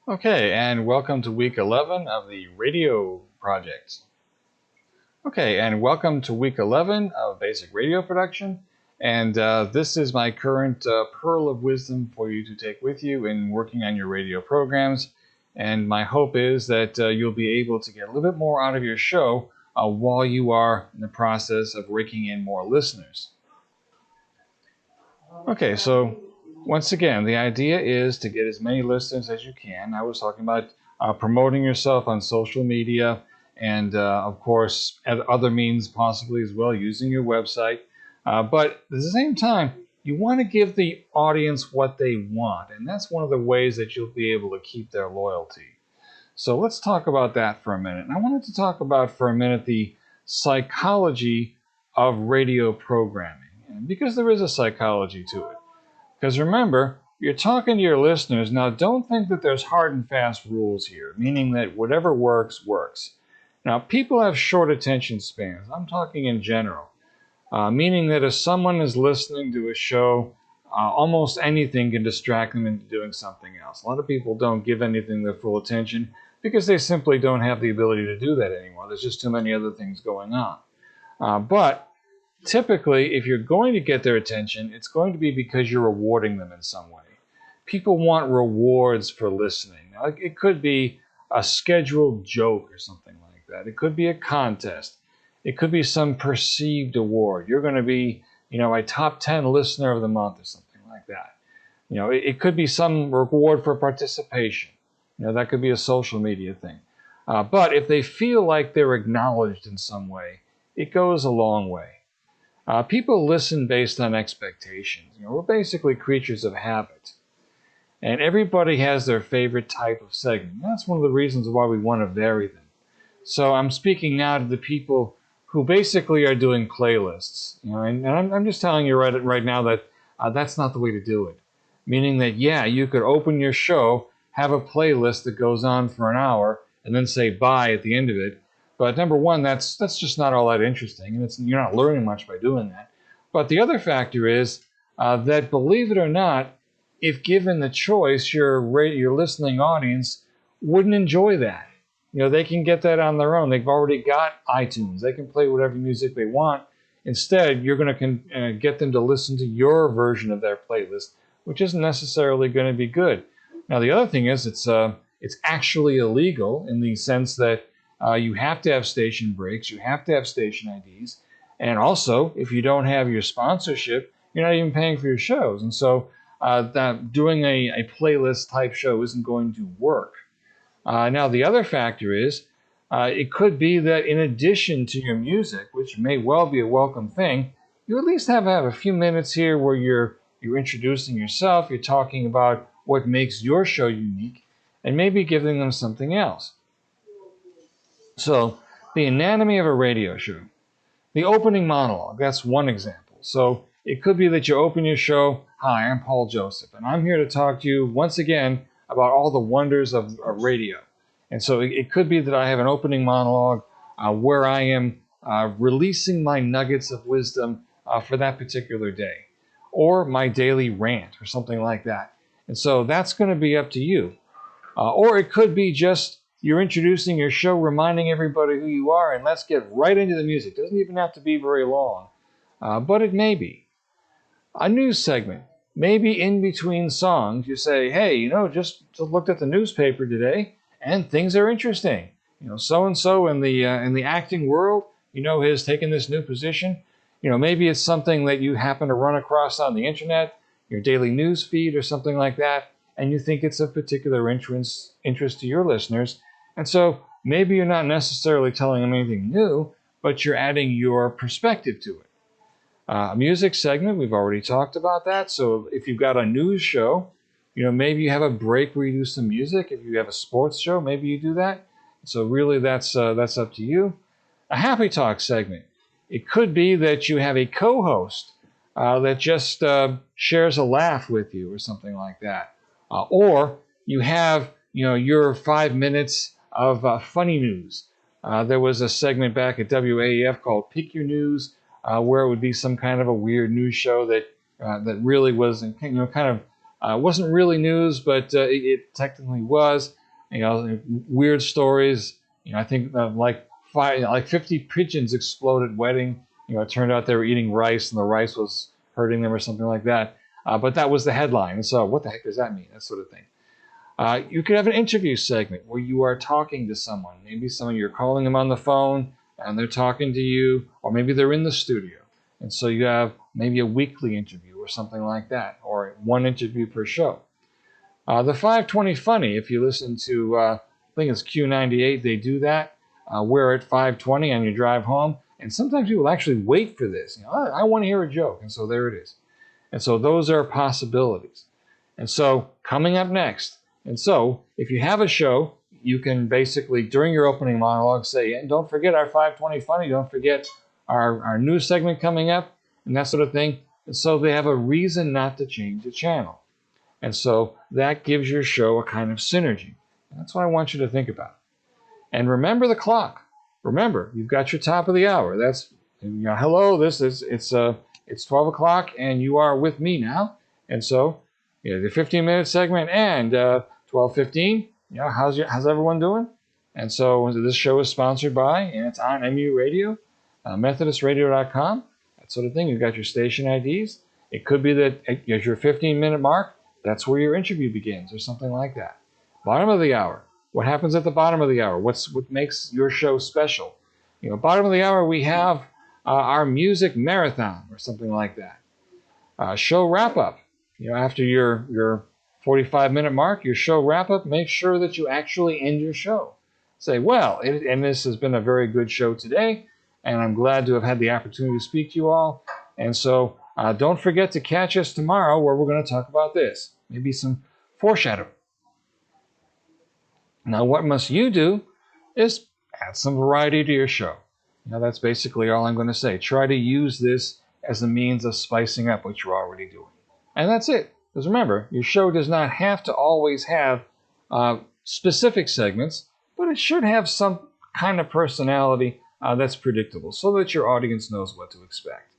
Okay, and welcome to week 11 of the radio project. Okay, and welcome to week 11 of basic radio production. And this is my current pearl of wisdom for you to take with you in working on your radio programs. And my hope is that you'll be able to get a little bit more out of your show while you are in the process of raking in more listeners. Okay, so once again, the idea is to get as many listeners as you can. I was talking about promoting yourself on social media and, of course, other means possibly as well, using your website. But at the same time, you want to give the audience what they want, and that's one of the ways that you'll be able to keep their loyalty. So let's talk about that for a minute. And I wanted to talk about for a minute the psychology of radio programming, because there is a psychology to it. Because remember, you're talking to your listeners. Now, don't think that there's hard and fast rules here, meaning that whatever works, works. Now, people have short attention spans. I'm talking in general, meaning that if someone is listening to a show, almost anything can distract them into doing something else. A lot of people don't give anything their full attention because they simply don't have the ability to do that anymore. There's just too many other things going on. But typically, if you're going to get their attention, it's going to be because you're rewarding them in some way. People want rewards for listening. Now, it could be a scheduled joke or something like that. It could be a contest. It could be some perceived award. You're going to be, a top 10 listener of the month or something like that. It could be some reward for participation. That could be a social media thing. But if they feel like they're acknowledged in some way, it goes a long way. People listen based on expectations. We're basically creatures of habit. And everybody has their favorite type of segment. That's one of the reasons why we want to vary them. So I'm speaking now to the people who basically are doing playlists. And I'm just telling you right now that that's not the way to do it. Meaning that, yeah, you could open your show, have a playlist that goes on for an hour, and then say bye at the end of it. But number one, that's just not all that interesting, and you're not learning much by doing that. But the other factor is that, believe it or not, if given the choice, your listening audience wouldn't enjoy that. They can get that on their own. They've already got iTunes. They can play whatever music they want. Instead, you're going to get them to listen to your version of their playlist, which isn't necessarily going to be good. Now, the other thing is it's actually illegal in the sense that you have to have station breaks, you have to have station IDs, and also, if you don't have your sponsorship, you're not even paying for your shows. And so that doing a playlist type show isn't going to work. Now, the other factor is it could be that in addition to your music, which may well be a welcome thing, you at least have a few minutes here where you're introducing yourself, you're talking about what makes your show unique, and maybe giving them something else. So, the anatomy of a radio show. The opening monologue, that's one example. So, it could be that you open your show, "Hi, I'm Paul Joseph, and I'm here to talk to you once again about all the wonders of radio." And so it could be that I have an opening monologue where I am releasing my nuggets of wisdom for that particular day, or my daily rant or something like that. And so that's going to be up to you. Or it could be just you're introducing your show, reminding everybody who you are, and let's get right into the music. It doesn't even have to be very long, but it may be. A news segment. Maybe in between songs, you say, "Hey, just looked at the newspaper today, and things are interesting. So and so in the acting world, has taken this new position. Maybe it's something that you happen to run across on the internet, your daily news feed, or something like that, and you think it's of particular interest to your listeners. And so maybe you're not necessarily telling them anything new, but you're adding your perspective to it. A music segment, we've already talked about that. So if you've got a news show, maybe you have a break where you do some music. If you have a sports show, maybe you do that. So really, that's up to you. A happy talk segment. It could be that you have a co-host that just shares a laugh with you or something like that. Or you have, your 5 minutes of funny news. There was a segment back at WAEF called Pick Your News, where it would be some kind of a weird news show that really was, kind of It wasn't really news, but it technically was. Weird stories. I think like 50 pigeons exploded wedding. It turned out they were eating rice and the rice was hurting them or something like that. But that was the headline. And so what the heck does that mean? That sort of thing. You could have an interview segment where you are talking to someone. Maybe you're calling them on the phone and they're talking to you, or maybe they're in the studio. And so you have maybe a weekly interview or something like that, or one interview per show. The 520 Funny, if you listen to, I think it's Q98, they do that. We're at 520 on your drive home. And sometimes people actually wait for this. I want to hear a joke. And so there it is. And so those are possibilities. And so coming up next. And so if you have a show, you can basically, during your opening monologue, say, and don't forget our 520 Funny. Don't forget our news segment coming up and that sort of thing. And so they have a reason not to change the channel. And so that gives your show a kind of synergy. And that's what I want you to think about. And remember the clock. Remember, you've got your top of the hour. That's, hello, it's 12 o'clock and you are with me now. And so, the 15-minute segment and 12:15, how's everyone doing? And so this show is sponsored by, and it's on MU Radio, MethodistRadio.com, that sort of thing. You've got your station IDs. It could be that at your 15-minute mark, that's where your interview begins or something like that. Bottom of the hour. What happens at the bottom of the hour? What makes your show special? Bottom of the hour, we have our music marathon or something like that. Show wrap-up. After your 45-minute mark, your show wrap-up, make sure that you actually end your show. Say, well, and this has been a very good show today, and I'm glad to have had the opportunity to speak to you all. And so don't forget to catch us tomorrow where we're going to talk about this. Maybe some foreshadowing. Now, what must you do is add some variety to your show. That's basically all I'm going to say. Try to use this as a means of spicing up what you're already doing. And that's it. Because remember, your show does not have to always have specific segments, but it should have some kind of personality that's predictable so that your audience knows what to expect.